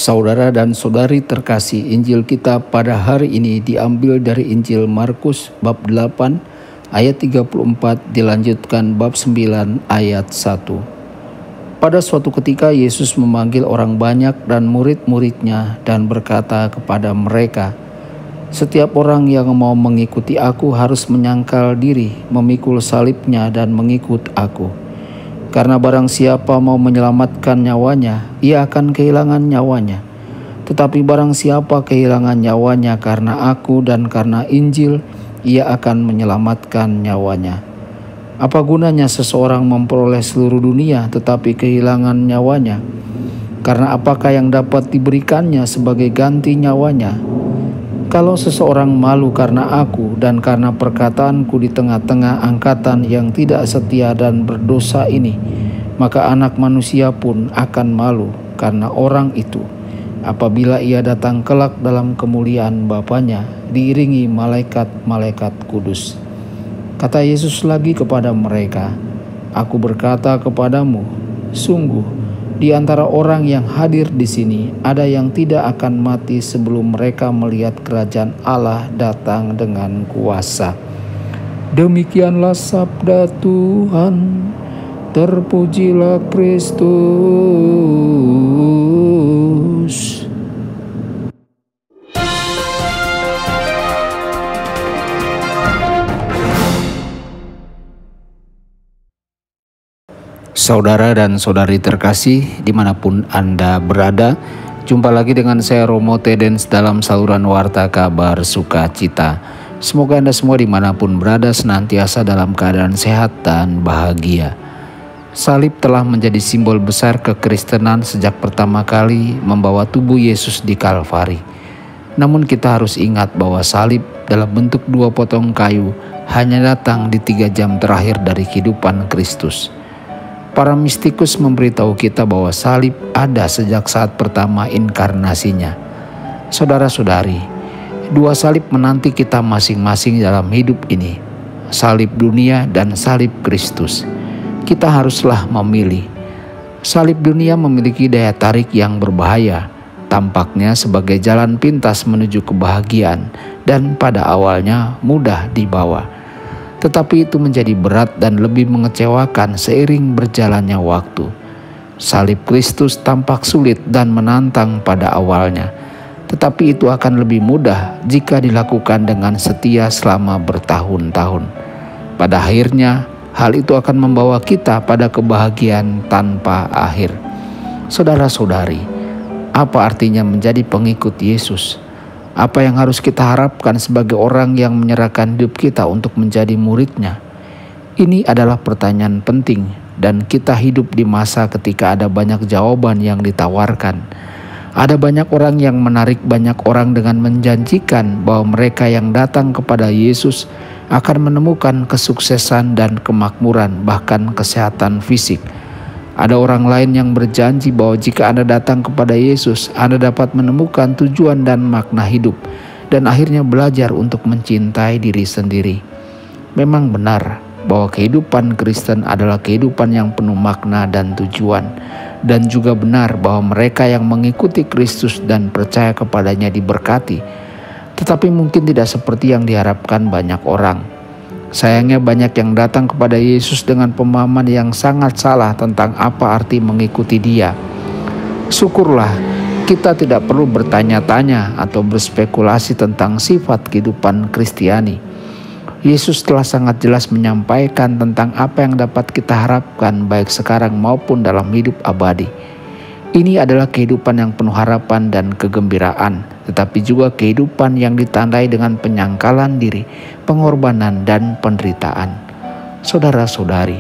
Saudara dan saudari terkasih, Injil kita pada hari ini diambil dari Injil Markus bab 8 ayat 34 dilanjutkan bab 9 ayat 1. Pada suatu ketika Yesus memanggil orang banyak dan murid-muridnya dan berkata kepada mereka, "Setiap orang yang mau mengikuti aku harus menyangkal diri, memikul salibnya dan mengikut aku. Karena barang siapa mau menyelamatkan nyawanya, ia akan kehilangan nyawanya. Tetapi barang siapa kehilangan nyawanya karena aku dan karena Injil, ia akan menyelamatkan nyawanya. Apa gunanya seseorang memperoleh seluruh dunia tetapi kehilangan nyawanya? Karena apakah yang dapat diberikannya sebagai ganti nyawanya? Kalau seseorang malu karena aku dan karena perkataanku di tengah-tengah angkatan yang tidak setia dan berdosa ini, maka Anak Manusia pun akan malu karena orang itu apabila ia datang kelak dalam kemuliaan Bapanya diiringi malaikat-malaikat kudus." Kata Yesus lagi kepada mereka, "Aku berkata kepadamu, sungguh di antara orang yang hadir di sini ada yang tidak akan mati sebelum mereka melihat kerajaan Allah datang dengan kuasa." Demikianlah sabda Tuhan. Terpujilah Kristus. Saudara dan saudari terkasih, dimanapun Anda berada, jumpa lagi dengan saya Romo Tedens dalam saluran Warta Kabar Sukacita. Semoga Anda semua dimanapun berada senantiasa dalam keadaan sehat dan bahagia. Salib telah menjadi simbol besar kekristenan sejak pertama kali membawa tubuh Yesus di Kalvari. Namun kita harus ingat bahwa salib dalam bentuk 2 potong kayu hanya datang di 3 jam terakhir dari kehidupan Kristus. Para mistikus memberitahu kita bahwa salib ada sejak saat pertama inkarnasinya. Saudara-saudari, 2 salib menanti kita masing-masing dalam hidup ini. Salib dunia dan salib Kristus. Kita haruslah memilih. Salib dunia memiliki daya tarik yang berbahaya, tampaknya sebagai jalan pintas menuju kebahagiaan dan pada awalnya mudah dibawa. Tetapi itu menjadi berat dan lebih mengecewakan seiring berjalannya waktu. Salib Kristus tampak sulit dan menantang pada awalnya, tetapi itu akan lebih mudah jika dilakukan dengan setia selama bertahun-tahun. Pada akhirnya, hal itu akan membawa kita pada kebahagiaan tanpa akhir. Saudara-saudari, apa artinya menjadi pengikut Yesus? Apa yang harus kita harapkan sebagai orang yang menyerahkan hidup kita untuk menjadi murid-Nya? Ini adalah pertanyaan penting dan kita hidup di masa ketika ada banyak jawaban yang ditawarkan. Ada banyak orang yang menarik banyak orang dengan menjanjikan bahwa mereka yang datang kepada Yesus akan menemukan kesuksesan dan kemakmuran, bahkan kesehatan fisik. Ada orang lain yang berjanji bahwa jika Anda datang kepada Yesus, Anda dapat menemukan tujuan dan makna hidup, dan akhirnya belajar untuk mencintai diri sendiri. Memang benar bahwa kehidupan Kristen adalah kehidupan yang penuh makna dan tujuan, dan juga benar bahwa mereka yang mengikuti Kristus dan percaya kepadanya diberkati. Tetapi mungkin tidak seperti yang diharapkan banyak orang. Sayangnya banyak yang datang kepada Yesus dengan pemahaman yang sangat salah tentang apa arti mengikuti Dia. Syukurlah kita tidak perlu bertanya-tanya atau berspekulasi tentang sifat kehidupan Kristiani. Yesus telah sangat jelas menyampaikan tentang apa yang dapat kita harapkan baik sekarang maupun dalam hidup abadi. Ini adalah kehidupan yang penuh harapan dan kegembiraan, tetapi juga kehidupan yang ditandai dengan penyangkalan diri, pengorbanan, dan penderitaan. Saudara-saudari,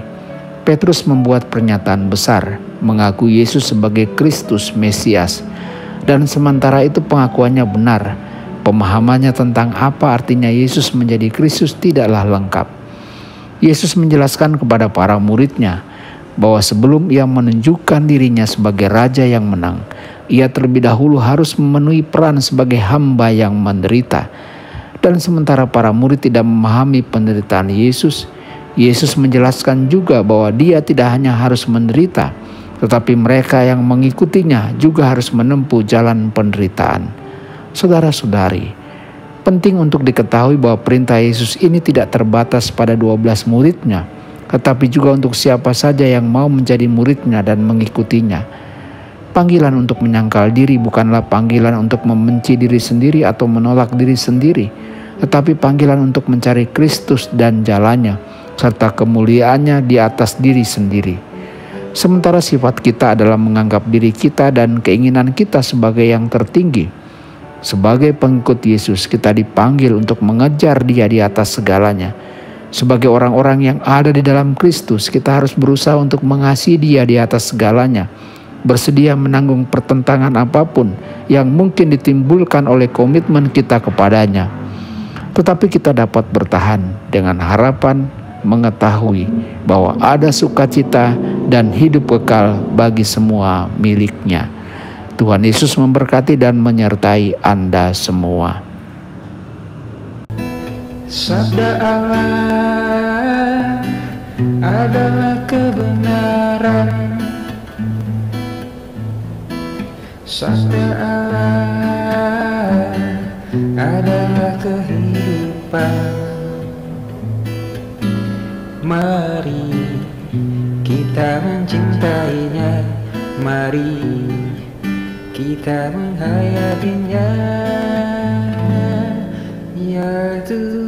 Petrus membuat pernyataan besar, mengaku Yesus sebagai Kristus Mesias, dan sementara itu pengakuannya benar. Pemahamannya tentang apa artinya Yesus menjadi Kristus tidaklah lengkap. Yesus menjelaskan kepada para murid-Nya bahwa sebelum Ia menunjukkan dirinya sebagai Raja yang menang, Ia terlebih dahulu harus memenuhi peran sebagai hamba yang menderita. Dan sementara para murid tidak memahami penderitaan Yesus, Yesus menjelaskan juga bahwa Dia tidak hanya harus menderita, tetapi mereka yang mengikutinya juga harus menempuh jalan penderitaan. Saudara-saudari, penting untuk diketahui bahwa perintah Yesus ini tidak terbatas pada 12 muridnya, tetapi juga untuk siapa saja yang mau menjadi muridnya dan mengikutinya. Panggilan untuk menyangkal diri bukanlah panggilan untuk membenci diri sendiri atau menolak diri sendiri, tetapi panggilan untuk mencari Kristus dan jalannya, serta kemuliaannya di atas diri sendiri. Sementara sifat kita adalah menganggap diri kita dan keinginan kita sebagai yang tertinggi. Sebagai pengikut Yesus, kita dipanggil untuk mengejar Dia di atas segalanya. Sebagai orang-orang yang ada di dalam Kristus, kita harus berusaha untuk mengasihi Dia di atas segalanya, bersedia menanggung pertentangan apapun yang mungkin ditimbulkan oleh komitmen kita kepadanya. Tetapi kita dapat bertahan dengan harapan mengetahui bahwa ada sukacita dan hidup kekal bagi semua miliknya. Tuhan Yesus memberkati dan menyertai Anda semua. Sabda Allah adalah kebenaran. Sabda Allah adalah kehidupan. Mari kita mencintainya, mari kita menghayatinya, ya Tuhan.